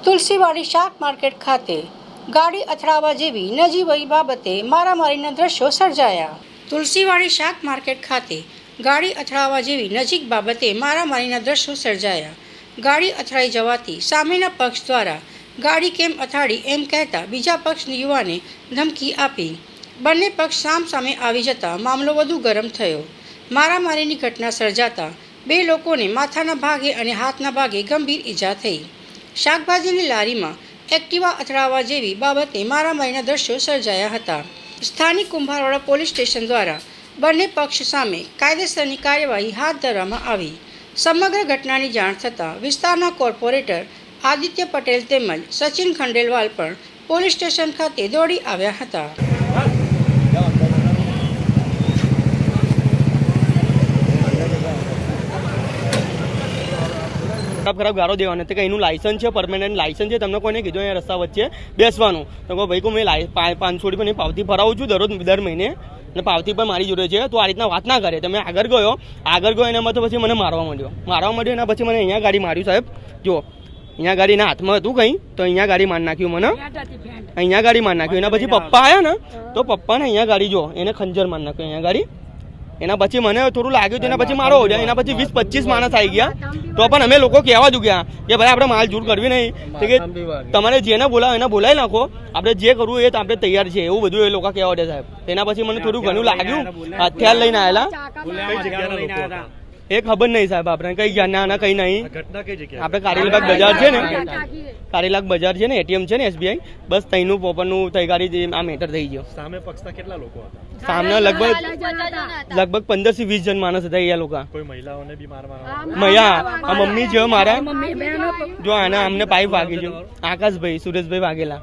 તુલસીવાડી શાક માર્કેટ ખાતે ગાડી અથડાવા જેવી નજીવી બાબતે મારામારીના દ્રશ્યો સર્જાયા। તુલસીવાડી શાક માર્કેટ ખાતે ગાડી અથડાવા જેવી નજીક બાબતે મારામારીના દ્રશ્યો સર્જાયા। ગાડી અથડાઈ જવાથી સામેના પક્ષ દ્વારા ગાડી કેમ અથડાડી એમ કહેતા બીજા પક્ષના યુવાને ધમકી આપી। બંને પક્ષ સામસામે આવી જતા મામલો વધુ ગરમ થયો। મારામારીની ઘટના સર્જાતા બે લોકોને માથાના ભાગે અને હાથના ભાગે ગંભીર ઈજા થઈ। શાકભાજીની લારીમાં એક્ટિવા અથડાવા જેવી બાબતે મારામારીના દ્રશ્યો સર્જાયા હતા। સ્થાનિક કુંભારવાડા પોલીસ સ્ટેશન દ્વારા બંને પક્ષ સામે કાયદેસરની કાર્યવાહી હાથ ધરવામાં આવી। સમગ્ર ઘટનાની જાણ થતાં વિસ્તારના કોર્પોરેટર આદિત્ય પટેલ તેમજ સચિન ખંડેલવાલ પણ પોલીસ સ્ટેશન ખાતે દોડી આવ્યા હતા। खराब गारो देवाने तो कहीं लाइसेंस है परमानेंट लाइसेंस है तमने कोने कीधुं अहींया रस्ता वच्चे बेसवानुं तो भाई को मैं 500 रुपयानी पावती भरावुं छुं दर महीने અને પાવતી પણ મારી જોડે છે તો આ રીતના વાત ના કરે। તમે આગળ ગયો એનામાં તો પછી મને મારવા માંડ્યો એના પછી મને અહીંયા ગાડી માર્યું સાહેબ। જો અહીંયા ગાડીના હાથમાં હતું કંઈ તો અહીંયા ગાડી મારી નાખ્યું મને અહીંયા ગાડી મારી નાખ્યું। એના પછી પપ્પા આવ્યા ને તો પપ્પાને અહીંયા ગાડી જો એને ખંજર મારી નાખ્યું અહીંયા ગાડી। એના પછી મને થોડું લાગ્યું એના પછી મારો ઓર્ડર એના પછી 20-25 માણસ આવી ગયા તો પણ અમે લોકો કહેવા જ ગયા કે ભાઈ આપણે માલ જૂર કરવી નહીં કે તમારે જેને બોલાવો એને બોલાવી નાખો આપણે જે કરવું એ તો આપણે તૈયાર છે એવું બધું એ લોકો કહેવા દે સાહેબ। એના પછી મને થોડું ઘણું લાગ્યું હથિયાર લઈને આવેલા એ ખબર નહીં સાહેબ આપણે કઈ જ્ઞાન કઈ નહીં। આપણે કારેલાબાગ બજાર છે ને કારેલાબાગ બજાર છે ને એટીએમ છે ને એસબીઆઈ બસ તઈનું પોપરનું તૈયારી આ મેટર થઈ ગયો। સામે પક્ષના કેટલા લોકો હતા? સામે લગભગ 15 થી 20 જણ માણસ હતા એ લોકો। કોઈ મહિલાઓને બી મમ્મી છે મારા જો આના અમને પાઇપ વાગી છે આકાશભાઈ સુરેશભાઈ વાગેલા।